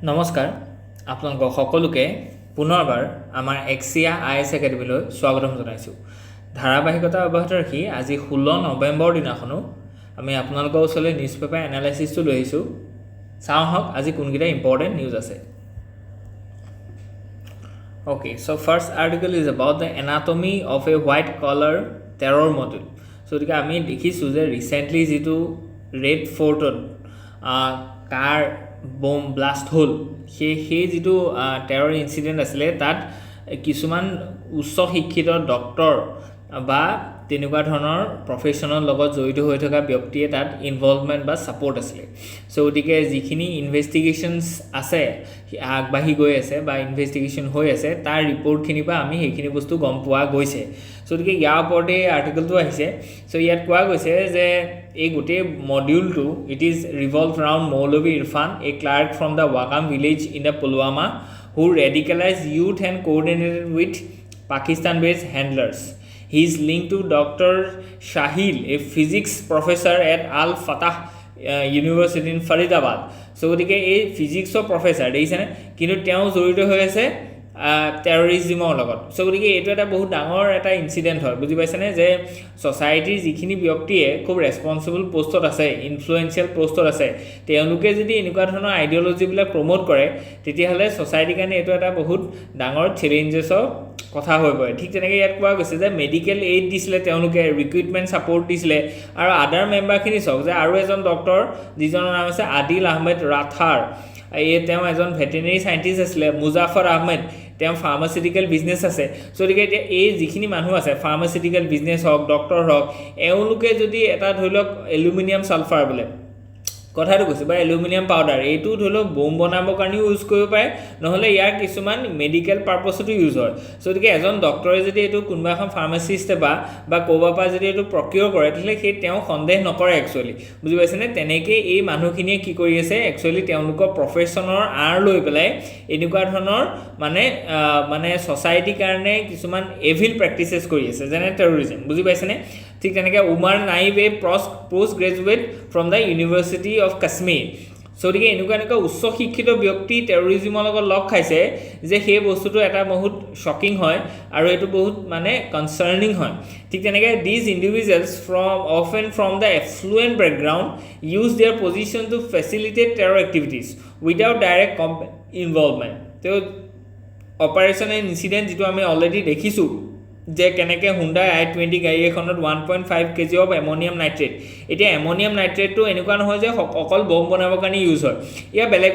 নমস্কাৰ আপোনালোক সকলোকে পুনৰবাৰ আমাৰ AXIA IAS একাডেমীলৈ স্বাগতম জনাইছোঁ। ধাৰাবাহিকতা অব্যাহত ৰাখি আজি 16 নৱেম্বৰ দিনাখনো আমি আপোনালোকৰ ওচৰলৈ নিউজ পেপাৰ এনালাইচিছটো লৈ আহিছোঁ। চাওঁ হওক আজি কোনকেইটা ইম্পৰ্টেণ্ট নিউজ আছে। Okay, so first article is about the anatomy of a white collar terror module. So গতিকে আমি দেখিছোঁ যে ৰিসেন্টলি যেটো ৰেড ফৰ্টত কাৰ বম ব্লাষ্ট হল সেই যেটো টেৰৰ ইনসিডেন্ট আছিলে তাত কিছুমান উচ্চ শিক্ষিত ডক্টৰ বা তেনেকুৱা ধৰণৰ প্ৰফেশনাল লগত জড়িত হৈ থকা ব্যক্তিয়ে তাত ইনভলভমেন্ট বা সাপোৰ্ট আছিলে। সো গতিকে যিখিনি ইনভেষ্টিগেশনছ আছে আগবাঢ়ি গৈ আছে বা ইনভেষ্টিগেশন হৈ আছে তাৰ ৰিপৰ্টখিনি পৰা আমি সেইখিনি বস্তু গম পোৱা গৈছে। সো গতিকে ইয়াৰ ওপৰতে আৰ্টিকেলটো আহিছে। সো ইয়াত কোৱা গৈছে যে এই গোটেই মডিউলটো it is revolve around Maulvi Irfan, a clerk from the Wakam village in the Pulwama who radicalized youth and coordinated with Pakistan-based handlers. He is linked to Dr. Shahil, a physics professor at Al Fatah University in Faridabad. So গতিকে এই ফিজিক্সৰ professor দেখিছেনে, কিন্তু তেওঁ জড়িত হৈ আছে টেৰৰিজমৰ লগত। So গতিকে এইটো এটা বহুত ডাঙৰ এটা ইনসিডেন্ট হয়, বুজি পাইছেনে, যে সোসাইটিৰ যিখিনি ব্যক্তিয়ে খুব ৰেসপন্সিবল পোষ্টত আছে, ইনফ্লুয়েন্সিয়াল পোষ্টত আছে, তেওঁলোকে যদি এনেকুৱা ধৰণৰ আইডিঅলজিবিলাক প্ৰমোট কৰে তেতিয়াহ'লে সোসাইটিৰ কাৰণে এইটো এটা বহুত ডাঙৰ চ্যালেঞ্জেছৰ কথা হৈ পৰে। ঠিক তেনেকৈ ইয়াত কোৱা গৈছে যে মেডিকেল এইড দিছিলে, তেওঁলোকে ৰিক্ৰুইটমেণ্ট ছাপোৰ্ট দিছিলে, আৰু আদাৰ মেম্বাৰখিনি চাওক যে আৰু এজন ডক্টৰ যিজনৰ নাম আছে আদিল আহমেদ ৰাথাৰ, তেওঁ এজন ভেটেৰিনেৰী সাইন্টিষ্ট আছিলে, মুজাফৰ আহমেদ তেওঁ ফাৰ্মাচিউটিকেল বিজনেছ আছে। সো গতিকে এতিয়া এই যিখিনি মানুহ আছে ফাৰ্মাচিউটিকেল বিজনেছ হওক ডক্টৰ হওক, এওঁলোকে যদি এটা ধৰি লওক এলুমিনিয়াম সালফাৰ বোলে কথাটো কৈছে বা এলুমিনিয়াম পাউডাৰ, এইটো ধৰি লওক বোম বনাবৰ কাৰণেও ইউজ কৰিব পাৰে, নহ'লে ইয়াৰ কিছুমান মেডিকেল পাৰ্পছতো ইউজ হয়। সো গতিকে এজন ডক্টৰে যদি এইটো কোনোবা এখন ফাৰ্মাচিষ্টে বা ক'ৰবাৰ পৰা যদি এইটো প্ৰকিউৰ কৰে তেতিয়াহ'লে সেই তেওঁ সন্দেহ নকৰে একচুৱেলি, বুজি পাইছেনে। তেনেকৈ এই মানুহখিনিয়ে কি কৰি আছে, একচুৱেলি তেওঁলোকৰ প্ৰফেশ্যনৰ আঁৰ লৈ পেলাই এনেকুৱা ধৰণৰ মানে ছ'চাইটিৰ কাৰণে কিছুমান এভিল প্ৰেক্টিচেছ কৰি আছে, যেনে টেৰৰিজম, বুজি পাইছেনে। ঠিক তেনেকৈ Umar Naib a post graduate from the university of Kashmir. So গতিকে এনেকুৱা উচ্চ শিক্ষিত ব্যক্তি টেৰৰিজমৰ লগত লগ খাইছে যে সেই বস্তুটো এটা বহুত শ্বকিং হয় আৰু এইটো বহুত কনচাৰ্নিং হয়। ঠিক তেনেকৈ these individuals often from the affluent background use their position to facilitate terror activities without direct involvement. তো অপাৰেশ্যন এণ্ড ইনচিডেণ্ট যিটো আমি অলৰেডি দেখিছোঁ যে কেনেকৈ হুণ্ডাই i20 গাড়ী এখনত 1.5 kg অফ এমনিয়াম নাইট্ৰেট, এতিয়া এমনিয়াম নাইট্ৰেটটো এনেকুৱা নহয় যে অকল বম বনাবৰ কাৰণে ইউজ হয়, ইয়াৰ বেলেগ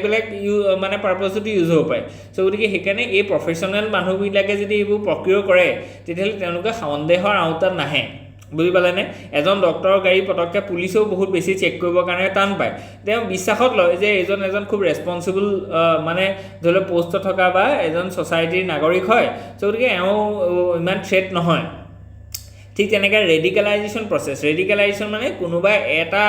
পাৰ্পছতো ইউজ হ'ব পাৰে। সো গতিকে সেইকাৰণে এই প্ৰফেশ্যনেল মানুহবিলাকে যদি এইবোৰ প্ৰকিউৰ কৰে তেতিয়াহ'লে তেওঁলোকে সন্দেহৰ আওতাত নাহে, বুজি পালেনে। এজন ডক্টৰৰ গাড়ী পটককৈ পুলিচেও বহুত বেছি চেক কৰিবৰ কাৰণে টান পায়, তেওঁ বিশ্বাসত লয় যে এজন খুব ৰেসপন্সিবল ধৰি লওক পোষ্টত থকা বা এজন ছ'চাইটিৰ নাগৰিক হয়, সো গতিকে এওঁ ইমান থ্ৰেট নহয়। ঠিক তেনেকৈ ৰেডিকেলাইজেশ্যন মানে কোনোবা এটা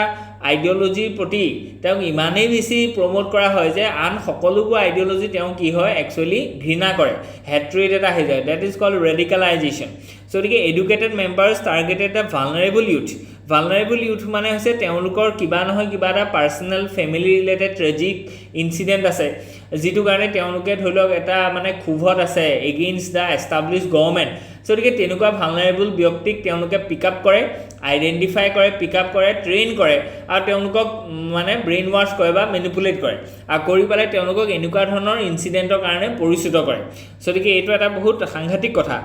আইডিঅলজিৰ প্ৰতি তেওঁক ইমানেই বেছি প্ৰমোট কৰা হয় যে আন সকলোবোৰ আইডিঅলজি তেওঁ কি হয় একচুৱেলি ঘৃণা কৰে, হেট্ৰেড এটা আহি যায়, ডেট ইজ কল্ড ৰেডিকেলাইজেশ্যন। সো গতিকে educated members targeted the vulnerable youth মানে হৈছে তেওঁলোকৰ কিবা নহয় কিবা এটা personal family related tragic incident আছে, যিটো কাৰণে তেওঁলোকে ধৰি লওক এটা ক্ষোভত আছে against the establish government. So গতিকে তেনেকুৱা ভালনাৰেবল ব্যক্তিক তেওঁলোকে পিক আপ কৰে, আইডেণ্টিফাই কৰে, পিক আপ কৰে, ট্ৰেইন কৰে, আৰু তেওঁলোকক ব্ৰেইন ৱাছ কৰে বা মেনিপুলেট কৰে, আৰু কৰি পেলাই তেওঁলোকক এনেকুৱা ধৰণৰ ইনচিডেণ্টৰ কাৰণে পৰিচিত কৰে। সো গতিকে এইটো এটা বহুত সাংঘাতিক কথা।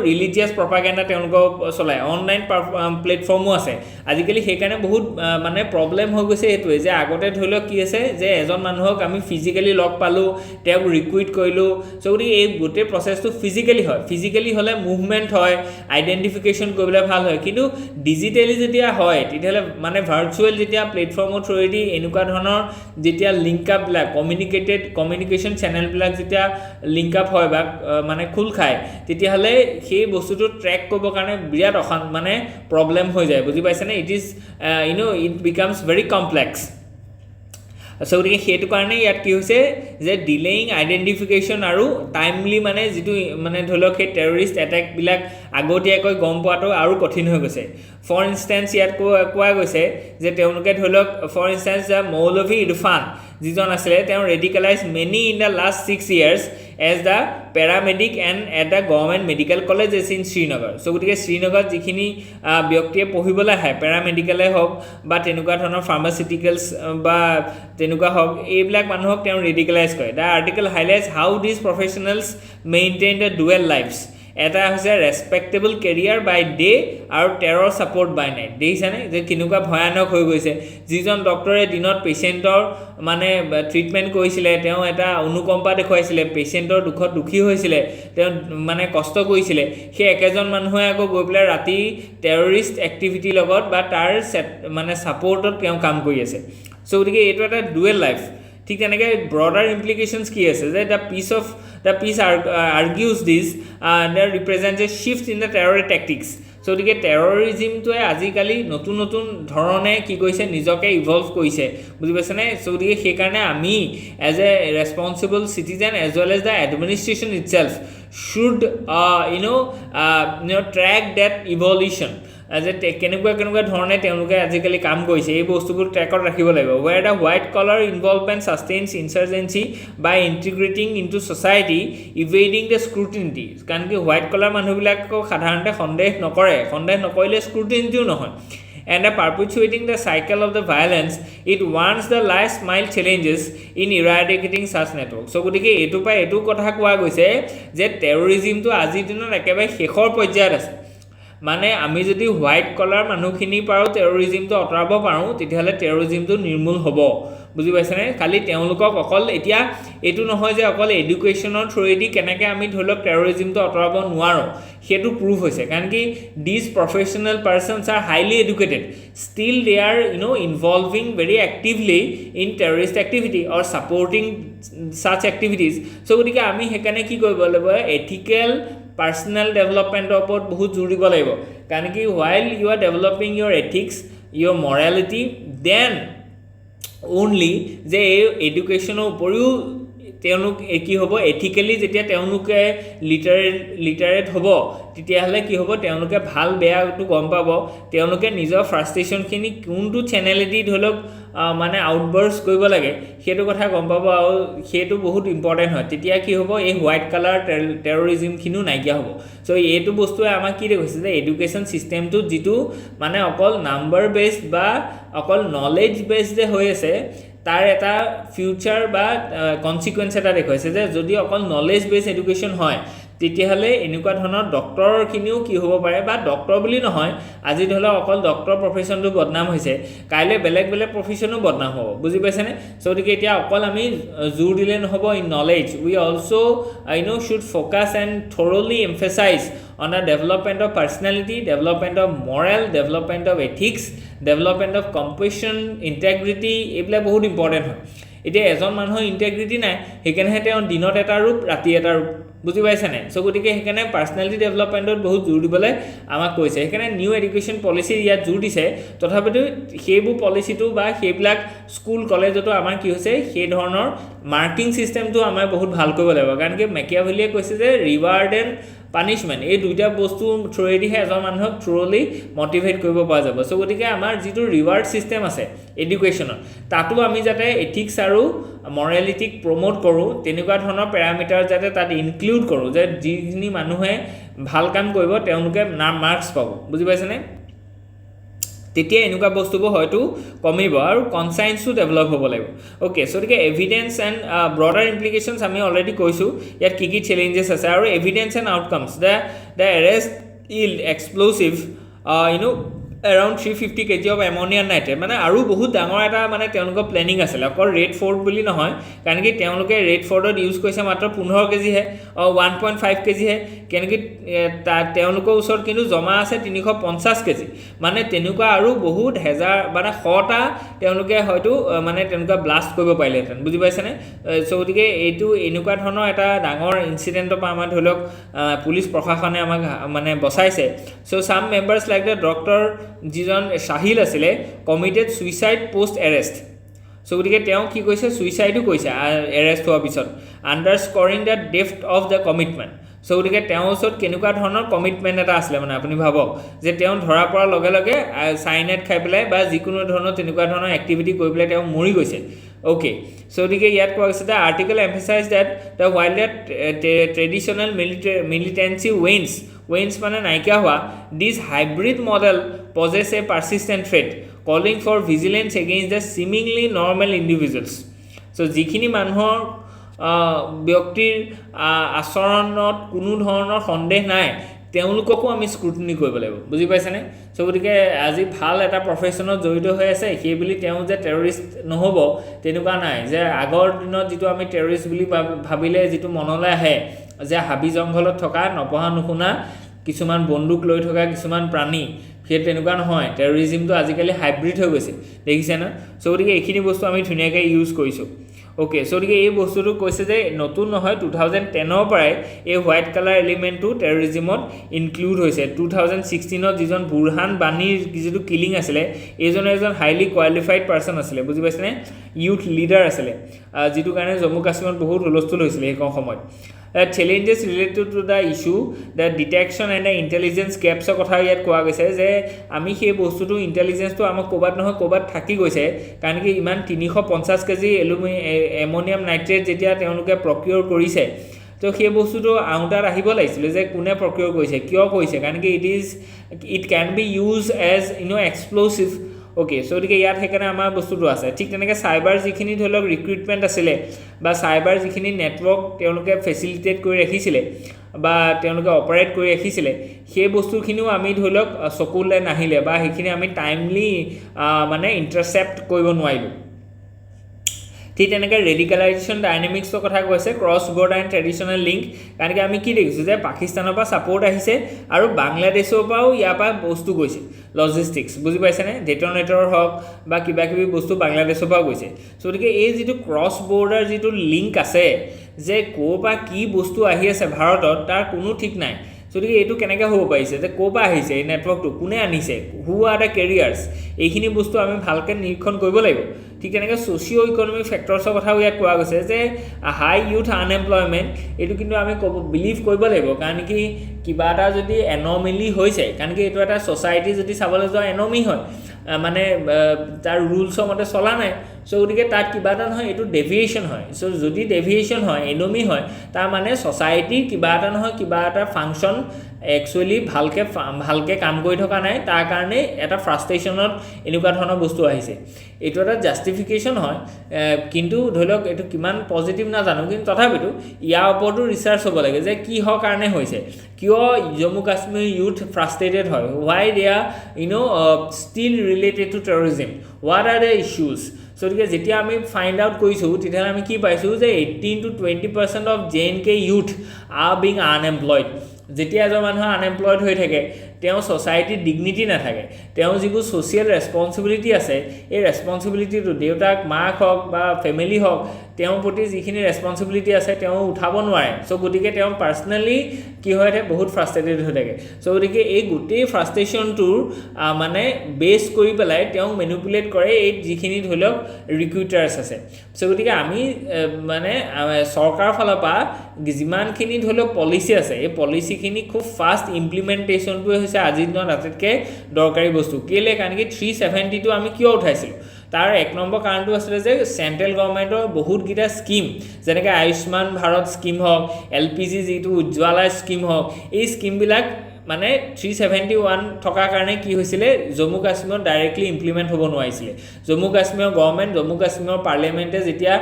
ৰিলিজিয়াছ প্ৰপাগেণ্ডা তেওঁলোকক চলায়, অনলাইন প্লেটফৰ্মো আছে আজিকালি। সেইকাৰণে বহুত প্ৰব্লেম হৈ গৈছে এইটোৱে যে আগতে ধৰি লওক কি আছে যে এজন মানুহক আমি ফিজিকেলি লগ পালোঁ, তেওঁক ৰিক্ৰুইট কৰিলোঁ। সো গতিকে এই গোটেই প্ৰচেছটো ফিজিকেলি হ'লে মুভমেণ্ট হয়, আইডেণ্টিফিকেশ্যন কৰিবলৈ ভাল হয়, কিন্তু ডিজিটেলি যেতিয়া হয় তেতিয়াহ'লে ভাৰ্চুৱেল যেতিয়া প্লেটফৰ্মৰ থ্ৰুৱেদি এনেকুৱা ধৰণৰ যেতিয়া লিংক আপবিলাক কমিউনিকেশ্যন চেনেলবিলাক যেতিয়া লিংক আপ হয় বা খোল খায় তেতিয়াহ'লে সেই বস্তুটো ট্ৰেক কৰিবৰ কাৰণে বিৰাট প্ৰব্লেম হৈ যায়, বুজি পাইছেনে। It becomes very complex. So গতিকে সেইটো কাৰণে ইয়াত কি হৈছে যে ডিলেইং আইডেণ্টিফিকেশ্যন আৰু টাইমলি যিটো ধৰি লওক সেই টেৰৰিষ্ট এটেকবিলাক আগতীয়াকৈ গম পোৱাটো আৰু কঠিন হৈ গৈছে। ফৰ ইনষ্টেঞ্চ ইয়াত কোৱা গৈছে যে তেওঁলোকে ধৰি লওক for instance the Maulvi Irfan যিজন আছিলে তেওঁ radicalise many in the last 6 years as the paramedic and at the government medical college in Srinagar so' গতিকে শ্ৰীনগৰত যিখিনি ব্যক্তিয়ে পঢ়িবলৈ আহে পেৰামেডিকেলে হওক বা তেনেকুৱা ধৰণৰ ফাৰ্মাচিউটিকেলছ বা তেনেকুৱা হওক এইবিলাক মানুহক তেওঁ ৰেডিকেলাইজ কৰে the article highlights how these professionals maintain the dual lives এটা হৈছে ৰেছপেক্টেবল কেৰিয়াৰ বাই ডে আৰু টেৰৰ ছাপৰ্ট বাই নাইট দেখিছেনে যে কেনেকুৱা ভয়ানক হৈ গৈছে যিজন ডক্টৰে দিনত পেচেণ্টৰ মানে ট্ৰিটমেণ্ট কৰিছিলে তেওঁ এটা অনুকম্পা দেখুৱাইছিলে পেচেণ্টৰ দুখত দুখী হৈছিলে তেওঁ মানে কষ্ট কৰিছিলে সেই একেজন মানুহে আকৌ গৈ পেলাই ৰাতি টেৰৰিষ্ট এক্টিভিটিৰ লগত বা তাৰ মানে ছাপৰ্টত তেওঁ কাম কৰি আছে চ' গতিকে এইটো এটা ডুৱেল লাইফ ঠিক তেনেকৈ ব্ৰডাৰ ইমপ্লিকেশ্যনছ কি আছে যে the piece argues this that represents a shift in the terror tactics so গতিকে টেৰৰিজিমটোৱে আজিকালি নতুন নতুন ধৰণে কি কৰিছে নিজকে ইভলভ কৰিছে বুজি পাইছেনে চ' গতিকে সেইকাৰণে আমি as a responsible citizen as well as the administration itself should track that evolution যে কেনেকুৱা ধৰণে তেওঁলোকে আজিকালি কাম কৰিছে এই বস্তুবোৰ ট্ৰেকত ৰাখিব লাগিব where the white collar involvement sustains insurgency by integrating into society evading the scrutiny কাৰণ কি হোৱাইট কলাৰ মানুহবিলাকক সাধাৰণতে সন্দেহ নকৰিলে স্ক্ৰুটিনিটিও নহয় and perpetuating the cycle of the violence it warns the last mile challenges in eradicating such networks so গতিকে এইটো পাই এইটো কথা কোৱা গৈছে যে টেৰৰিজিমটো আজিৰ দিনত একেবাৰে শেষৰ পৰ্যায়ত আছে মানে আমি যদি হোৱাইট কলাৰ মানুহখিনি পাৰোঁ টেৰৰিজিমটো আঁতৰাব পাৰোঁ তেতিয়াহ'লে টেৰৰিজিমটো নিৰ্মূল হ'ব বুজি পাইছেনে খালি তেওঁলোকক অকল এতিয়া এইটো নহয় যে অকল এডুকেশ্যনৰ থ্ৰুৱেদি কেনেকৈ আমি ধৰি লওক টেৰৰিজিমটো আঁতৰাব নোৱাৰোঁ সেইটো প্ৰুভ হৈছে কাৰণ কি these professional persons are highly educated still they are involving very actively in terrorist activity or supporting such activities so' গতিকে আমি সেইকাৰণে কি কৰিব লাগিব এথিকেল পাৰ্চনেল ডেভেলপমেণ্টৰ ওপৰত বহুত জোৰ দিব লাগিব কাৰণ কি while you are developing your ethics your morality then only যে এই এডুকেশ্যনৰ উপৰিও তেওঁলোক কি হ'ব এথিকেলি যেতিয়া তেওঁলোকে লিটাৰেট হ'ব তেতিয়াহ'লে কি হ'ব তেওঁলোকে ভাল বেয়াটো গম পাব তেওঁলোকে নিজৰ ফ্ৰাষ্ট্ৰেশ্যনখিনি কোনটো চেনেলেদি ধৰি লওক মানে আউটবাৰ্ষ্ট কৰিব লাগে সেইটো কথা গম পাব আৰু সেইটো বহুত ইম্পৰ্টেণ্ট হয় তেতিয়া কি হ'ব এই হোৱাইট কালাৰ টেৰৰিজিমখিনিও নাইকিয়া হ'ব চ' এইটো বস্তুৱে আমাক কি দেখুৱাইছে যে এডুকেশ্যন ছিষ্টেমটোত যিটো মানে অকল নাম্বাৰ বেছড বা অকল নলেজ বেছড যে হৈ আছে তাৰ এটা ফিউচাৰ বা কনচিকুৱেঞ্চ এটা দেখুৱাইছে যে যদি অকল নলেজ বেছ এডুকেশ্যন হয় তেতিয়াহ'লে এনেকুৱা ধৰণৰ ডক্টৰখিনিও কি হ'ব পাৰে বা ডক্টৰ বুলি নহয় আজি ধৰি লওক অকল ডক্টৰ প্ৰফেশ্যনটো বদনাম হৈছে কাইলৈ বেলেগ প্ৰফেশ্যনো বদনাম হ'ব বুজি পাইছেনে চ' গতিকে এতিয়া অকল আমি জোৰ দিলে নহ'ব in knowledge we also' should focus and thoroughly emphasise on the development of personality, development of moral, development of ethics, development of compassion, integrity এইবিলাক বহুত ইম্পৰ্টেণ্ট হয় এতিয়া এজন মানুহৰ ইণ্টেগ্ৰিটি নাই সেইকাৰণেহে তেওঁ দিনত এটা ৰূপ ৰাতি এটা ৰূপ বুজি পাইছেনে চ' গতিকে সেইকাৰণে পাৰ্চনেলিটি ডেভেলপমেণ্টত বহুত জোৰ দিবলৈ আমাক কৈছে সেইকাৰণে নিউ এডুকেশ্যন পলিচি ইয়াত জোৰ দিছে তথাপিতো সেইবোৰ পলিচিটো বা সেইবিলাক স্কুল কলেজতো আমাৰ কি হৈছে সেই ধৰণৰ মাৰ্কিং ছিষ্টেমটো আমাৰ বহুত ভাল কৰিব লাগিব কাৰণ কি মেকিয়াভেলিয়ে কৈছে যে ৰিৱাৰ্ড এণ্ড পানিছমেণ্ট এই দুইটা বস্তু থ্ৰুৱেদিহে এজন মানুহক থ্ৰুলি মটিভেট কৰিব পৰা যাব চ' গতিকে আমাৰ যিটো ৰিৱাৰ্ড ছিষ্টেম আছে এডুকেশ্যনত তাতো আমি যাতে এথিক্স আৰু মৰেলিটিক প্ৰমোট কৰোঁ তেনেকুৱা ধৰণৰ পেৰামিটাৰ যাতে তাত ইনক্লুড কৰোঁ যে যিখিনি মানুহে ভাল কাম কৰিব তেওঁলোকে মাৰ্কছ পাব বুজি পাইছেনে তেতিয়া এনেকুৱা বস্তুবোৰ হয়তো কমিব আৰু কনচায়েন্সো ডেভেলপ হ'ব লাগিব অ'কে চ' গতিকে এভিডেন্স এণ্ড ব্ৰডাৰ ইমপ্লিকেশ্যনছ আমি অলৰেডি কৈছোঁ ইয়াত কি চেলেঞ্জেছ আছে আৰু evidence and outcomes the arrest ill explosive around 350 kg of ammonium nitrate মানে আৰু বহুত ডাঙৰ এটা মানে তেওঁলোকৰ প্লেনিং আছিলে অকল ৰেড ফ'ৰ্ট বুলি নহয় কাৰণ কি তেওঁলোকে ৰেড ফ'ৰ্টত ইউজ কৰিছে মাত্ৰ 15 kgহে 1.5 kgহে কেনেকৈ তেওঁলোকৰ ওচৰত কিন্তু জমা আছে 350 kg মানে তেনেকুৱা আৰু বহুত হেজাৰ মানে 100টা তেওঁলোকে হয়তো মানে তেনেকুৱা ব্লাষ্ট কৰিব পাৰিলেহেঁতেন বুজি পাইছেনে চ' গতিকে এইটো এনেকুৱা ধৰণৰ এটা ডাঙৰ ইনচিডেণ্টৰ পৰা আমাৰ ধৰি লওক পুলিচ প্ৰশাসনে আমাক মানে বচাইছে চ' চাম মেম্বাৰ্ছ লাইক দ্য ডক্টৰ যিজন শাহিল আছিলে committed suicide post arrest so' গতিকে তেওঁ কি কৈছে ছুইচাইডো কৈছে এৰেষ্ট হোৱাৰ পিছত underscoring the depth of the commitment so' গতিকে তেওঁৰ ওচৰত কেনেকুৱা ধৰণৰ কমিটমেণ্ট এটা আছিলে মানে আপুনি ভাবক যে তেওঁ ধৰা পৰাৰ লগে লগে চাইনাইড খাই পেলাই বা যিকোনো ধৰণৰ তেনেকুৱা ধৰণৰ এক্টিভিটি কৰি পেলাই তেওঁ মৰি গৈছে Okay, so yet the article emphasized that while the traditional militancy wanes মানে নাইকিয়া হোৱা, this hybrid model poses a persistent threat, calling for vigilance against the seemingly normal individuals. So যিখিনি মানুহৰ ব্যক্তিৰ আচৰণত কোনো ধৰণৰ সন্দেহ নাই, তেওঁলোককো আমি স্ক্ৰুটিনি কৰিব লাগিব, বুজি পাইছেনে? চ' গতিকে আজি ভাল এটা প্ৰফেশ্যনত জড়িত হৈ আছে সেই বুলি তেওঁ যে টেৰৰিষ্ট নহ'ব তেনেকুৱা নাই, যে আগৰ দিনত যিটো আমি টেৰৰিষ্ট বুলি ভাবিলে যিটো মনলৈ আহে যে হাবি জংঘলত থকা নপঢ়া নুশুনা কিছুমান বন্দুক লৈ থকা কিছুমান প্ৰাণী, সেই তেনেকুৱা নহয়। টেৰৰিজিমটো আজিকালি হাইব্ৰিড হৈ গৈছে, দেখিছে না? চ' গতিকে এইখিনি বস্তু আমি ধুনীয়াকৈ ইউজ কৰিছোঁ। অ'কে, চ' গতিকে এই বস্তুটো কৈছে যে নতুন নহয়, 2010ৰ পৰাই এই হোৱাইট কালাৰ এলিমেণ্টটো টেৰৰিজিমত ইনক্লুড হৈছে। 2016ত যিজন বুৰহান বানীৰ যিটো কিলিং আছিলে, এইজন এজন হাইলি কোৱালিফাইড পাৰ্চন আছিলে, বুজি পাইছেনে? ইউথ লিডাৰ আছিলে, যিটো কাৰণে জম্মু কাশ্মীৰত বহুত হুলস্থুল হৈছিলে সেইখন সময়ত। Challenges related to the issue the detection and the intelligence গেপছৰ কথা ইয়াত কোৱা গৈছে যে আমি সেই বস্তুটো ইণ্টেলিজেঞ্চটো আমাক ক'ৰবাত নহয় ক'ৰবাত থাকি গৈছে, কাৰণ কি ইমান 350 কেজি এমনিয়াম নাইট্ৰেট যেতিয়া তেওঁলোকে প্ৰকিউৰ কৰিছে, তো সেই বস্তুটো আউটাত আহিব লাগিছিলে যে কোনে প্ৰকিউৰ কৰিছে, কিয় কৰিছে, কাৰণ কি it can be use as explosive. Okay, so' গতিকে ইয়াত সেইকাৰণে আমাৰ বস্তুটো আছে। ঠিক তেনেকৈ চাইবাৰ যিখিনি ধৰি লওক ৰিক্ৰুইটমেণ্ট আছিলে বা চাইবাৰ যিখিনি নেটৱৰ্ক তেওঁলোকে ফেচিলিটেট কৰি ৰাখিছিলে বা তেওঁলোকে অপাৰেট কৰি ৰাখিছিলে, সেই বস্তুখিনিও আমি ধৰি লওক চকুলৈ নাহিলে বা সেইখিনি আমি টাইমলি মানে ইণ্টাৰচেপ্ট কৰিব নোৱাৰিলোঁ। ঠিক তেনেকৈ ৰেডিকেলাইজেশ্যন ডাইনামিক্সৰ কথা কৈছে, cross border and traditional link, কাৰণ কি আমি কি দেখিছোঁ যে পাকিস্তানৰ পৰা ছাপৰ্ট আহিছে আৰু বাংলাদেশৰ পৰাও ইয়াৰ পৰা বস্তু গৈছে, লজিষ্টিক্স, বুজি পাইছেনে? ডেটনেটৰ হওক বা কিবা কিবি বস্তু বাংলাদেশৰ পৰাও গৈছে। চ' গতিকে এই যিটো ক্ৰছ বৰ্ডাৰ যিটো লিংক আছে, যে ক'ৰ পৰা কি বস্তু আহি আছে ভাৰতত তাৰ কোনো ঠিক নাই। গতিকে এইটো কেনেকৈ হ'ব পাৰিছে, যে ক'ৰ পৰা আহিছে এই নেটৱৰ্কটো, কোনে আনিছে, হু আৰ দ্য কেৰিয়াৰ্ছ, এইখিনি বস্তু আমি ভালকৈ নিৰীক্ষণ কৰিব লাগিব। ঠিক তেনেকৈ ছ'চিঅ' ইকনমিক ফেক্টৰ্ছৰ কথাও ইয়াত কোৱা গৈছে যে হাই ইউথ আনএমপ্লয়মেণ্ট, এইটো কিন্তু আমি বিলিভ কৰিব লাগিব, কাৰণ কি কিবা এটা যদি এন'মেলি হৈছে, কাৰণ কি এইটো এটা ছ'চাইটি যদি চাবলৈ যোৱা এন'মি হয়, মানে তাৰ ৰুলছৰ মতে চলা নাই। চ' গতিকে তাত কিবা এটা নহয় এইটো ডেভিয়েশ্যন হয়। চ' যদি ডেভিয়েশ্যন হয়, এন'মি হয়, তাৰ মানে ছ'চাইটিৰ কিবা এটা নহয় কিবা এটা ফাংচন একচুৱেলি ভালকৈ কাম কৰি থকা নাই, তাৰ কাৰণে এটা ফ্ৰাষ্ট্ৰেশ্যনত এনেকুৱা ধৰণৰ বস্তু আহিছে। এইটো এটা জাষ্টিফিকেশ্যন হয়, কিন্তু ধৰি লওক এইটো কিমান পজিটিভ নাজানো, কিন্তু তথাপিতো ইয়াৰ ওপৰতো ৰিচাৰ্চ হ'ব লাগে যে কিহৰ কাৰণে হৈছে, কিয় জম্মু কাশ্মীৰ ইউথ ফ্ৰাষ্ট্ৰেটেড হয়, why they are still related to terrorism, what are the issues. গতিকে যেতিয়া আমি ফাইণ্ড আউট কৰিছোঁ তেতিয়াহ'লে আমি কি পাইছোঁ যে 18 to 20% of JNK youth R being unemployed. যেতিয়া এজন মানুহ আনএমপ্লয়ড হৈ থাকে, তেওঁ ছ'চাইটিৰ ডিগনিটি নাথাকে, তেওঁ যিবোৰ ছ'চিয়েল ৰেছপনচিবিলিটি আছে, এই ৰেছপনচিবিলিটিটো দেউতাক মাক হওক বা ফেমিলি হওক, তেওঁৰ প্ৰতি যিখিনি ৰেছপনচিবিলিটি আছে তেওঁ উঠাব নোৱাৰে। চ' গতিকে তেওঁ পাৰ্চনেলি কি হৈ থাকে, বহুত ফ্ৰাষ্ট্ৰেটেড হৈ থাকে। চ' গতিকে এই গোটেই ফ্ৰাষ্ট্ৰেশ্যনটোৰ মানে বেছ কৰি পেলাই তেওঁক মেনিপুলেট কৰে এই যিখিনি ধৰি লওক ৰিক্ৰুইটাৰ্ছ আছে। চ' গতিকে আমি মানে চৰকাৰৰ ফালৰ পৰা যিমানখিনি ধৰি লওক পলিচি আছে, এই পলিচিখিনি খুব ফাষ্ট ইমপ্লিমেণ্টেশ্যনটোৱে হৈছে আজিৰ দিনত আটাইতকৈ দৰকাৰী বস্তু। কেলৈ, কাৰণ কি 370টো আমি কিয় উঠাইছিলোঁ, তাৰ 1 নম্বৰ কাৰণটো আছিলে যে চেণ্ট্ৰেল গভৰ্ণমেণ্টৰ বহুতকেইটা স্কিম, যেনেকৈ আয়ুষ্মান ভাৰত স্কিম হওক, LPG যিটো উজ্জ্বলা স্কিম হওক, এই স্কিমবিলাক মানে 371 থকাৰ কাৰণে কি হৈছিলে, জম্মু কাশ্মীৰত ডাইৰেক্টলি ইমপ্লিমেণ্ট হ'ব নোৱাৰিছিলে। জম্মু কাশ্মীৰৰ গভৰ্ণমেণ্ট, জম্মু কাশ্মীৰৰ পাৰ্লিয়ামেণ্টে যেতিয়া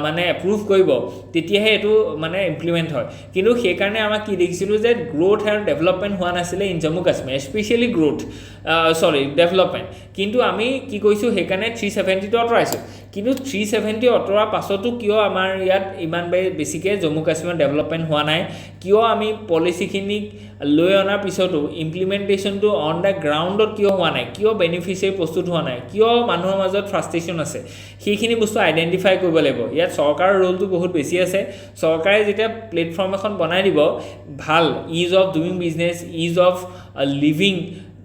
মানে এপ্ৰুভ কৰিব তেতিয়াহে এইটো মানে ইমপ্লিমেণ্ট হয়। কিন্তু সেইকাৰণে আমাক কি দেখিছিলোঁ যে গ্ৰ'থ আৰু ডেভেলপমেণ্ট হোৱা নাছিলে in Jammu Kashmir, specially development. কিন্তু আমি কি কৰিছোঁ, সেইকাৰণে 370টো আঁতৰাইছোঁ। কিন্তু 370 আঁতৰোৱাৰ পাছতো কিয় আমাৰ ইয়াত ইমান বেছিকৈ জম্মু কাশ্মীৰত ডেভেলপমেণ্ট হোৱা নাই, কিয় আমি পলিচিখিনিক লৈ অনাৰ পিছতো ইমপ্লিমেণ্টেশ্যনটো অন দ্য গ্ৰাউণ্ডত কিয় হোৱা নাই, কিয় বেনিফিচিয়াৰী প্ৰস্তুত হোৱা নাই, কিয় মানুহৰ মাজত ফ্ৰাষ্ট্ৰেশ্যন আছে, সেইখিনি বস্তু আইডেণ্টিফাই কৰিব লাগিব। ইয়াত চৰকাৰৰ ৰোলটো বহুত বেছি আছে। চৰকাৰে যেতিয়া প্লেটফৰ্ম এখন বনাই দিব ভাল, is of doing business, is of living,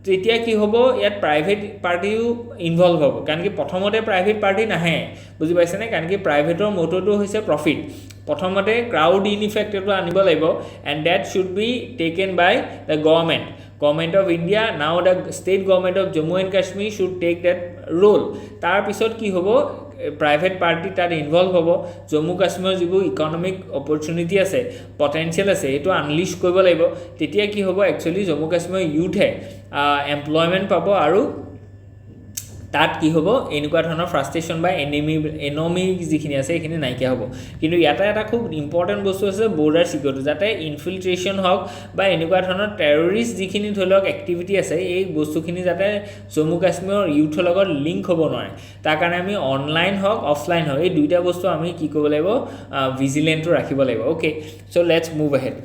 তেতিয়া কি হ'ব, ইয়াত প্ৰাইভেট পাৰ্টিও ইনভলভ হ'ব। কাৰণ কি প্ৰথমতে প্ৰাইভেট পাৰ্টি নাহে, বুজি পাইছেনে? কাৰণ কি প্ৰাইভেটৰ ম'টটো হৈছে প্ৰফিট। প্ৰথমতে ক্ৰাউড ইন ইফেক্টটো আনিব লাগিব, and that should be taken by the government of India. Now the state government of Jammu and Kashmir should take that role. তাৰপিছত কি হ'ব, প্ৰাইভেট পাৰ্টি তাত ইনভলভ হ'ব জম্মু কাশ্মীৰৰ যিবোৰ ইকনমিক অপৰচুনিটি আছে পটেনচিয়েল আছে এইটো আনলিছ কৰিব লাগিব তেতিয়া কি হ'ব একচুৱেলি জম্মু কাশ্মীৰৰ ইউথে এমপ্লয়মেণ্ট পাব আৰু তাত কি হ'ব এনেকুৱা ধৰণৰ ফ্ৰাষ্ট্ৰেশ্যন বা এনমি যিখিনি আছে এইখিনি নাইকিয়া হ'ব কিন্তু ইয়াতে এটা খুব ইম্পৰ্টেণ্ট বস্তু আছে বৰ্ডাৰ চিকিউৰিটি যাতে ইনফিল্ট্ৰেশ্যন হওক বা এনেকুৱা ধৰণৰ টেৰৰিষ্ট যিখিনি ধৰি লওক এক্টিভিটি আছে এই বস্তুখিনি যাতে জম্মু কাশ্মীৰৰ ইউথৰ লগত লিংক হ'ব নোৱাৰে তাৰ কাৰণে আমি অনলাইন হওক অফলাইন হওক এই দুইটা বস্তু আমি কি কৰিব লাগিব ভিজিলেণ্টটো ৰাখিব লাগিব okay so' let's move ahead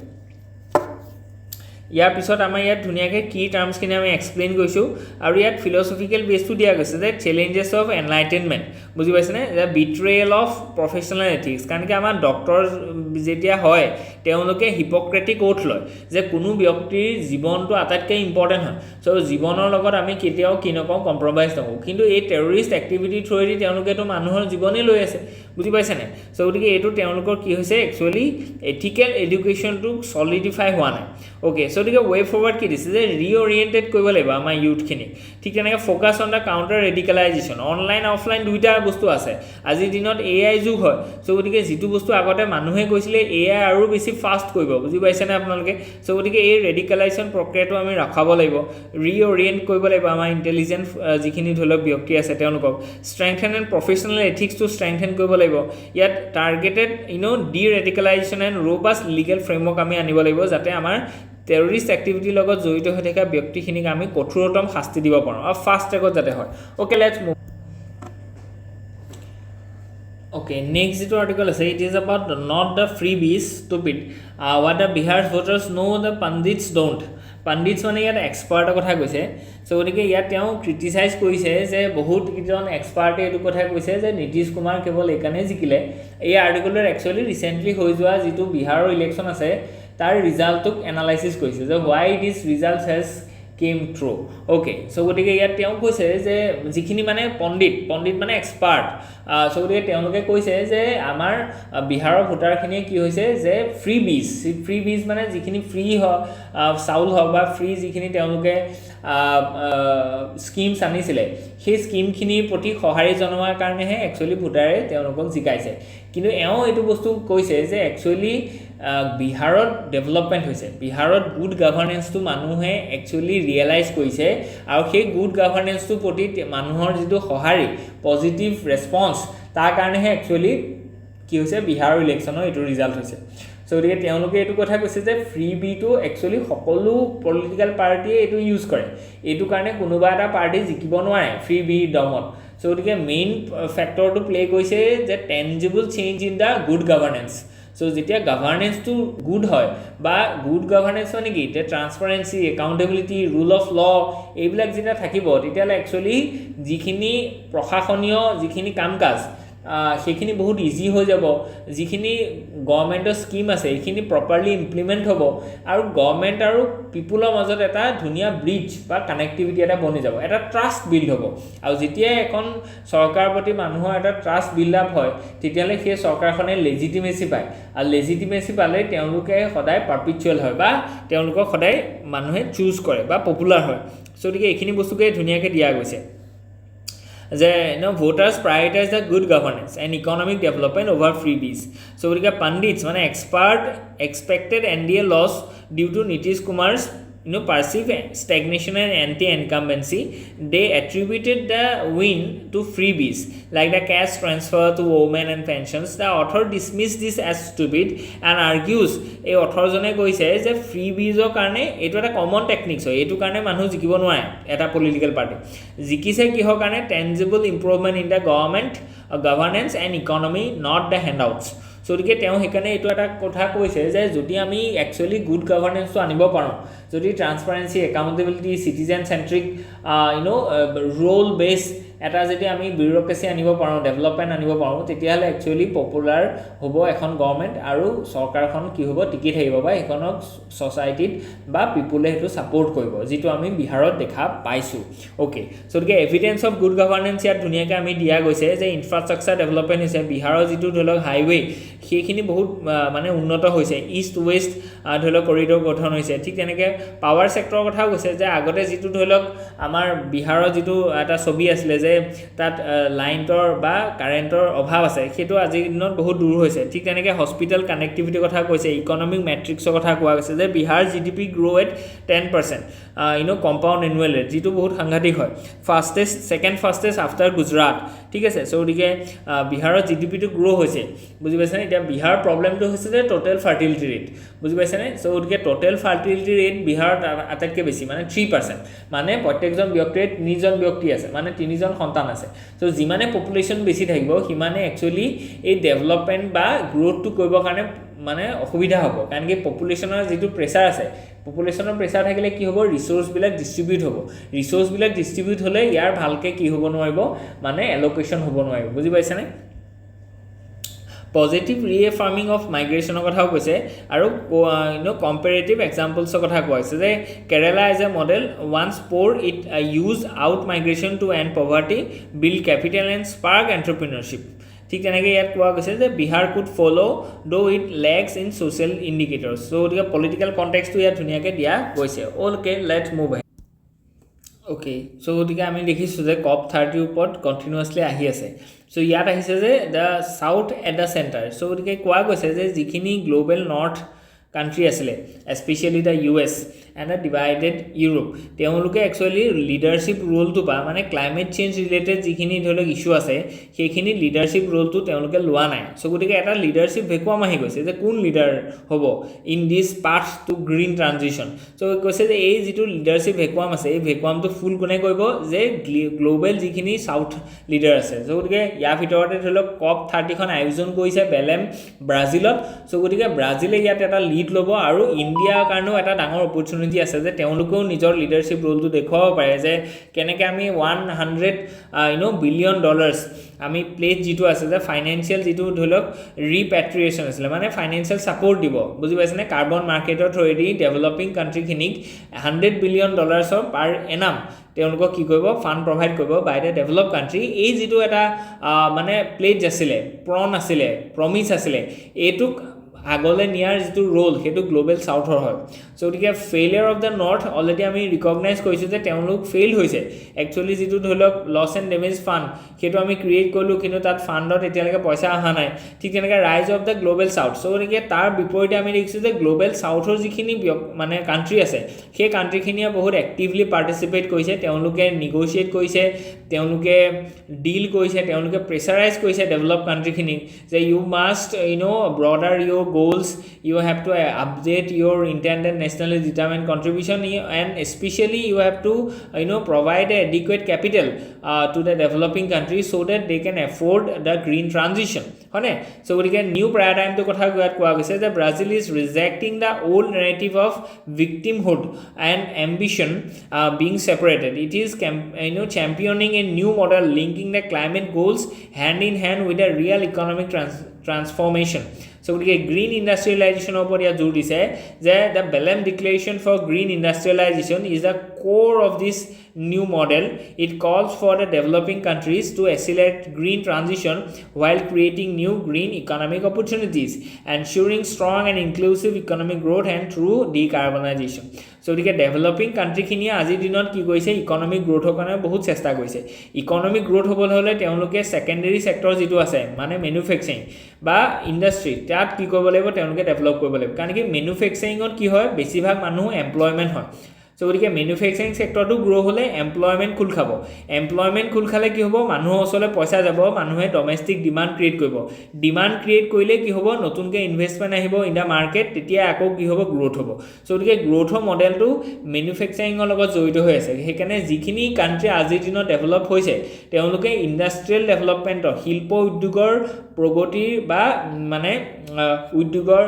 ইয়াৰ পিছত আমাৰ ইয়াত ধুনীয়াকৈ কি টাৰ্মছখিনি আমি এক্সপ্লেইন কৰিছোঁ আৰু ইয়াত ফিলচফিকেল বেছটো দিয়া গৈছে যে চেলেঞ্জেছ অফ এনলাইটেনমেণ্ট বুজি পাইছেনে যে বিট্ৰেয়েল অফ প্ৰফেশ্যনেল এথিক্স কাৰণ কি আমাৰ ডক্টৰ যেতিয়া হয় তেওঁলোকে হিপক্ৰেটিক ওথ লয় যে কোনো ব্যক্তিৰ জীৱনটো আটাইতকৈ ইম্পৰ্টেণ্ট হয় চ' জীৱনৰ লগত আমি কেতিয়াও কি নকওঁ কম্প্ৰমাইজ নকৰোঁ কিন্তু এই টেৰৰিষ্ট এক্টিভিটিৰ থ্ৰুৱেদি তেওঁলোকেতো মানুহৰ জীৱনেই লৈ আছে বুজি পাইছেনে চ' গতিকে এইটো তেওঁলোকৰ কি হৈছে একচুৱেলি এথিকেল এডুকেশ্যনটো চলিডিফাই হোৱা নাই অ'কে চ' গতিকে ৱে ফৰৱাৰ্ড কি দিছে যে ৰিঅৰিয়েণ্টেড কৰিব লাগিব আমাৰ ইউথখিনিক ঠিক তেনেকৈ focus on the counter radicalisation online offline দুইটা বস্তু আছে আজিৰ দিনত AI যুগ হয় চ' গতিকে যিটো বস্তু আগতে মানুহে কৈছিলে AI আৰু বেছি ফাষ্ট কৰিব বুজি পাইছেনে আপোনালোকে চ' গতিকে এই ৰেডিকেলাইজেশ্যন প্ৰক্ৰিয়াটো আমি ৰখাব লাগিব ৰিঅৰিয়েণ্ট কৰিব লাগিব আমাৰ ইণ্টেলিজেণ্ট যিখিনি ধৰি লওক ব্যক্তি আছে তেওঁলোকক ষ্ট্ৰেংথেন এণ্ড প্ৰফেশ্যনেল এথিক্সটো ষ্ট্ৰেংথেন কৰিব লাগিব ইয়াত targeted deradicalisation and robust legal framework আমি আনিব লাগিব যাতে আমাৰ টেৰৰিষ্ট এক্টিভিটিৰ লগত জড়িত হৈ থকা ব্যক্তিখিনিক আমি কঠোৰতম শাস্তি দিব পাৰোঁ আৰু ফাষ্ট ট্ৰেকত যাতে হয় okay let's move okay next যিটো আৰ্টিকল আছে it is about not the free বিজ stupid what the Bihar voters know the Pandits don't Pandits মানে ইয়াত এক্সপাৰ্টৰ কথা কৈছে চ' গতিকে ইয়াত তেওঁ ক্ৰিটিচাইজ কৰিছে যে বহুত কেইজন এক্সপাৰ্টে এইটো কথা কৈছে যে নীতিশ কুমাৰ কেৱল এইকাৰণে জিকিলে এই আৰ্টিকলৰ একচুৱেলি ৰিচেণ্টলি হৈ যোৱা যিটো বিহাৰৰ ইলেকশ্যন আছে তাৰ ৰিজাল্টটোক এনালাইচিছ কৰিছে যে why this results has came through okay so' গতিকে ইয়াত তেওঁ কৈছে যে যিখিনি মানে পণ্ডিত মানে এক্সপাৰ্ট চ' গতিকে তেওঁলোকে কৈছে যে আমাৰ বিহাৰৰ ভোটাৰখিনিয়ে কি হৈছে যে ফ্ৰী বীজ মানে যিখিনি ফ্ৰী হওক চাউল হওক বা ফ্ৰী যিখিনি তেওঁলোকে স্কিমছ আনিছিলে সেই স্কিমখিনিৰ প্ৰতি সঁহাৰি জনোৱাৰ কাৰণেহে একচুৱেলি ভোটাৰে তেওঁলোকক জিকাইছে কিন্তু এওঁ এইটো বস্তু কৈছে যে একচুৱেলি বিহাৰত ডেভেলপমেণ্ট হৈছে বিহাৰত গুড গভাৰ্নেন্সটো মানুহে একচুৱেলি ৰিয়েলাইজ কৰিছে আৰু সেই গুড গভাৰ্নেন্সটোৰ প্ৰতি মানুহৰ যিটো সঁহাৰি পজিটিভ ৰেছপন্স তাৰ কাৰণেহে একচুৱেলি কি হৈছে বিহাৰৰ ইলেকশ্যনৰ এইটো ৰিজাল্ট হৈছে চ' গতিকে তেওঁলোকে এইটো কথা কৈছে যে ফ্ৰী বিটো একচুৱেলি সকলো পলিটিকেল পাৰ্টিয়ে এইটো ইউজ কৰে এইটো কাৰণে কোনোবা এটা পাৰ্টি জিকিব নোৱাৰে ফ্ৰী বি দমত চ' গতিকে মেইন ফেক্টৰটো প্লে কৰিছে যে tangible change in the good governance so' যেতিয়া গভাৰ্নেন্সটো গুড হয় বা গুড গভাৰ্নেন্স মানে কি এতিয়া transparency accountability rule of law এইবিলাক যেতিয়া থাকিব তেতিয়াহ'লে একচুৱেলি যিখিনি প্ৰশাসনীয় যিখিনি কাম কাজ সেইখিনি বহুত ইজি হৈ যাব যিখিনি গভৰ্ণমেণ্টৰ স্কিম আছে এইখিনি প্ৰপাৰলি ইমপ্লিমেণ্ট হ'ব আৰু গভৰ্ণমেণ্ট আৰু পিপুলৰ মাজত এটা ধুনীয়া ব্ৰিজ বা কানেক্টিভিটি এটা বনি যাব এটা ট্ৰাষ্ট বিল্ড হ'ব আৰু যেতিয়া এখন চৰকাৰৰ প্ৰতি মানুহৰ এটা ট্ৰাষ্ট বিল্ড আপ হয় তেতিয়াহ'লে সেই চৰকাৰখনে লেজিটিমেচি পায় আৰু লেজিটিমেচি পালে তেওঁলোকে সদায় পাৰ্পিচুৱেল হয় বা তেওঁলোকক সদায় মানুহে চুজ কৰে বা পপুলাৰ হয় চ' গতিকে এইখিনি বস্তুকে ধুনীয়াকৈ দিয়া গৈছে যে voters prioritize the good governance and economic development over freebies. So গতিকে Pandits মানে expert expected NDA loss due to Nitish Kumar's perceived stagnation and anti-incumbency. They attributed the win to freebies like the cash transfer to women and pensions. The author dismissed this as stupid and argues এই অথৰজনে কৈছে যে ফ্ৰীবিজৰ কাৰণে এইটো এটা common techniques হয় এইটো কাৰণে মানুহ জিকিব নোৱাৰে এটা পলিটিকেল পাৰ্টি জিকিছে কিহৰ কাৰণে tangible improvement in the governance and economy not the handouts so' গতিকে তেওঁ সেইকাৰণে এইটো এটা কথা কৈছে যে যদি আমি একচুৱেলি গুড গভাৰ্নেন্সটো আনিব পাৰোঁ যদি ট্ৰান্সপাৰেঞ্চি একাউণ্টেবিলিটি চিটিজেন চেণ্ট্ৰিক ৰোল বেছ এটা যদি আমি বিউৰ'ক্ৰেচি আনিব পাৰোঁ ডেভেলপমেণ্ট আনিব পাৰোঁ তেতিয়াহ'লে একচুৱেলি পপুলাৰ হ'ব এখন গভৰ্ণমেণ্ট আৰু চৰকাৰখন কি হ'ব টিকি থাকিব বা সেইখনক ছ'চাইটিত বা পিপুলে সেইটো ছাপোৰ্ট কৰিব যিটো আমি বিহাৰত দেখা পাইছোঁ অ'কে চ' গতিকে এভিডেঞ্চ অফ গুড গভাৰ্নেন্স ইয়াত ধুনীয়াকৈ আমি দিয়া গৈছে যে ইনফ্ৰাষ্ট্ৰাকচাৰ ডেভেলপমেণ্ট হৈছে বিহাৰৰ যিটো ধৰি লওক হাইৱে সেইখিনি বহুত মানে উন্নত হৈছে ইষ্ট ৱেষ্ট ধৰি লওক কৰিডৰ গঠন হৈছে ঠিক তেনেকৈ পাৱাৰ ছেক্টৰৰ কথাও কৈছে যে আগতে যিটো ধৰি লওক আমাৰ বিহাৰৰ যিটো এটা ছবি আছিলে যে যে তাত লাইনৰ বা কাৰেণ্টৰ অভাৱ আছে সেইটো আজিৰ দিনত বহুত দূৰ হৈছে ঠিক তেনেকৈ হস্পিটেল কানেক্টিভিটিৰ কথা কৈছে ইকনমিক মেট্ৰিক্সৰ কথা কোৱা গৈছে যে Bihar GDP grow' at 10% compound annual rate যিটো বহুত সাংঘাতিক হয় ছেকেণ্ড ফাষ্টেষ্ট আফটাৰ গুজৰাট ঠিক আছে চ' গতিকে বিহাৰৰ জিডিপিটো গ্ৰ' হৈছে বুজি পাইছেনে এতিয়া বিহাৰ প্ৰব্লেমটো হৈছে যে টোটেল ফাৰ্টিলিটি ৰেট বুজি পাইছেনে চ' গতিকে টোটেল ফাৰ্টিলিটি ৰেট বিহাৰত আটাইতকৈ বেছি মানে 3% মানে প্ৰত্যেকজন ব্যক্তিৰ 3জন ব্যক্তি আছে মানে 3জন সন্তান আছে চ' যিমানে পপুলেশ্যন বেছি থাকিব সিমানে একচুৱেলি এই ডেভেলপমেণ্ট বা গ্ৰ'থটো কৰিবৰ কাৰণে মানে অসুবিধা হ'ব কাৰণ কি পপুলেশ্যনৰ যিটো প্ৰেছাৰ আছে পপুলেশ্যনৰ প্ৰেছাৰ থাকিলে কি হ'ব ৰিচোৰ্চবিলাক ডিষ্ট্ৰিবিউট হ'ব ৰিচোৰ্চবিলাক ডিষ্ট্ৰিবিউট হ'লে ইয়াৰ ভালকৈ কি হ'ব নোৱাৰিব মানে এল'কেশ্যন হ'ব নোৱাৰিব বুজি পাইছেনে পজিটিভ ৰিএফাৰ্মিং অফ মাইগ্ৰেশ্যনৰ কথাও কৈছে আৰু কম্পেৰেটিভ এক্সাম্পলছৰ কথা কোৱা হৈছে যে Kerala as a model once poor it use out migration to end poverty build capital and spark entrepreneurship ঠিক তেনেকৈ ইয়াত কোৱা গৈছে যে Bihar could follow' though' it lags in social indicators so' গতিকে পলিটিকেল কণ্টেক্সটো ইয়াত ধুনীয়াকৈ দিয়া গৈছে okay let's move ahead okay so' গতিকে আমি দেখিছোঁ যে COP30 ওপৰত কণ্টিনিউৱাছলি আহি আছে চ' ইয়াত আহিছে যে the south at the centre so' গতিকে কোৱা গৈছে যে যিখিনি গ্ল'বেল নৰ্থ কাণ্ট্ৰি আছিলে especially the US and the divided Europe তেওঁলোকে একচুৱেলি লিডাৰশ্বিপ ৰোলটো বা মানে ক্লাইমেট চেঞ্জ ৰিলেটেড যিখিনি ধৰি লওক ইছ্যু আছে সেইখিনি লিডাৰশ্বিপ ৰোলটো তেওঁলোকে লোৱা নাই চ' গতিকে এটা লিডাৰশ্বিপ ভেকুৱাম আহি গৈছে যে কোন লিডাৰ হ'ব in this path to green transition so' কৈছে যে এই যিটো লিডাৰশ্বিপ ভেকুৱাম আছে এই ভেকুৱামটো ফুল কোনে কৰিব যে গ্ল'বেল যিখিনি চাউথ লিডাৰ আছে চ' গতিকে ইয়াৰ ভিতৰতে ধৰি লওক COP30খন আয়োজন কৰিছে বেলেম ব্ৰাজিলত চ' গতিকে ব্ৰাজিলে ইয়াত এটা লিড ল'ব আৰু ইণ্ডিয়াৰ কাৰণেও এটা ডাঙৰ অপৰচুনিটি আছে যে তেওঁলোকেও নিজৰ লিডাৰশ্বিপ ৰোলটো দেখুৱাব পাৰে যে কেনেকৈ আমি $100 বিলিয়ন আমি প্লেট যিটো আছে যে ফাইনেন্সিয়েল যিটো ধৰি লওক ৰিপেট্ৰিয়েশ্যন আছিলে মানে ফাইনেন্সিয়েল ছাপৰ্ট দিব বুজি পাইছেনে কাৰ্বন মাৰ্কেটৰ থ্ৰুৱেদি ডেভেলপিং কাণ্ট্ৰিখিনিক $100 বিলিয়ন পাৰ এনাম তেওঁলোকক কি কৰিব ফাণ্ড প্ৰভাইড কৰিব বাই দ্য ডেভেলপ কাণ্ট্ৰি এই যিটো এটা মানে প্লেজ আছিলে প্ৰমিছ আছিলে এইটোক আগলৈ নিয়াৰ যিটো ৰোল সেইটো গ্ল'বেল চাউথৰ হয় চ' গতিকে failure of the north already আমি ৰিকগনাইজ কৰিছোঁ যে তেওঁলোক ফেইল হৈছে একচুৱেলি যিটো ধৰি লওক লছ এণ্ড ডেমেজ ফাণ্ড সেইটো আমি ক্ৰিয়েট কৰিলোঁ কিন্তু তাত ফাণ্ডত এতিয়ালৈকে পইচা অহা নাই ঠিক তেনেকৈ ৰাইজ অফ দ্য গ্ল'বেল চাউথ চ' গতিকে তাৰ বিপৰীতে আমি দেখিছোঁ যে গ্ল'বেল চাউথৰ যিখিনি মানে কাণ্ট্ৰি আছে সেই কাণ্ট্ৰিখিনিয়ে বহুত এক্টিভলি পাৰ্টিচিপেট কৰিছে তেওঁলোকে নিগ'চিয়েট কৰিছে তেওঁলোকে ডিল কৰিছে তেওঁলোকে প্ৰেছাৰাইজ কৰিছে ডেভেলপ কাণ্ট্ৰিখিনিক যে you must broader your goals you have to update your intended nationally determined contribution and especially you have to provide adequate capital to the developing countries so that they can afford the green transition hone so gotike new paradigm to kotha kowa goise that Brazil is rejecting the old narrative of victimhood and ambition being separated it is championing a new model linking the climate goals hand in hand with a real economic transformation so gotike green industrialization opor ya jor dise je the Belém declaration for green industrialization is the core of this new model it calls for the developing countries to accelerate green transition while creating new green economic opportunities ensuring strong and inclusive economic growth and through decarbonization so gotike developing country khini aji dinot ki koise economic growth karone bahut chesta koise economic growth hobol hole teonuke secondary sector jitu ase mane manufacturing বা industry তাত কি কৰিব লাগিব তেওঁলোকে develop কৰিব লাগিব কাৰণ কি মেনুফেকচাৰিঙত কি হয় বেছিভাগ মানুহ এমপ্লয়মেণ্ট হয় চ' গতিকে মেনুফেকচাৰিং ছেক্টৰটো গ্ৰ' হ'লে এমপ্লয়মেণ্ট খোল খাব এমপ্লয়মেণ্ট খোল খালে কি হ'ব মানুহৰ ওচৰলৈ পইচা যাব মানুহে ডমেষ্টিক ডিমাণ্ড ক্ৰিয়েট কৰিব ডিমাণ্ড ক্ৰিয়েট কৰিলে কি হ'ব নতুনকৈ ইনভেষ্টমেণ্ট আহিব ইন দ্য মাৰ্কেট তেতিয়া আকৌ কি হ'ব গ্ৰ'থ হ'ব চ' গতিকে গ্ৰ'থৰ মডেলটো মেনুফেকচাৰিঙৰ লগত জড়িত হৈ আছে সেইকাৰণে যিখিনি কাণ্ট্ৰি আজিৰ দিনত ডেভেলপ হৈছে তেওঁলোকে ইণ্ডাষ্ট্ৰিয়েল ডেভেলপমেণ্টৰ শিল্প উদ্যোগৰ প্ৰগতিৰ বা মানে উদ্যোগৰ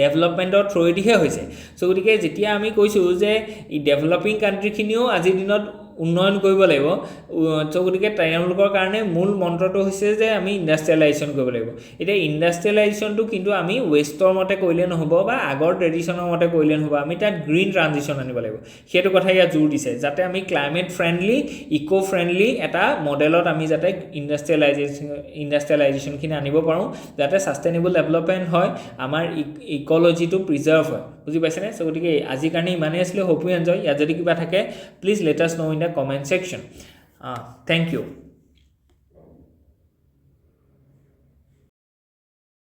ডেভেলপমেণ্টৰ থ্ৰুৱেদিহে হৈছে চ' গতিকে যেতিয়া আমি কৈছোঁ যে এই ডেভেলপিং কাণ্ট্ৰিখিনিও আজিৰ দিনত উন্নয়ন কৰিব লাগিব চ' গতিকে তেওঁলোকৰ কাৰণে মূল মন্ত্ৰটো হৈছে যে আমি ইণ্ডাষ্ট্ৰিয়েলাইজেশ্যন কৰিব লাগিব এতিয়া ইণ্ডাষ্ট্ৰিয়েলাইজেশ্যনটো কিন্তু আমি ৱেষ্টৰ মতে কৰিলে নহ'ব বা আগৰ ট্ৰেডিশ্যনৰ মতে কৰিলে নহ'ব আমি তাত গ্ৰীণ ট্ৰানজিশ্যন আনিব লাগিব সেইটো কথা ইয়াত জোৰ দিছে যাতে আমি ক্লাইমেট ফ্ৰেণ্ডলি ইক' ফ্ৰেণ্ডলি এটা মডেলত আমি যাতে ইণ্ডাষ্ট্ৰিয়েলাইজেশ্যনখিনি আনিব পাৰোঁ যাতে ছাষ্টেইনেবল ডেভেলপমেণ্ট হয় আমাৰ ইক'লজিটো প্ৰিজাৰ্ভ হয় বুজি পাইছেনে চ' গতিকে আজিৰ কাৰণে ইমানেই আছিলে হোপ ইউ এনজয় ইয়াত যদি কিবা থাকে please let us know' in the comment section Thank you.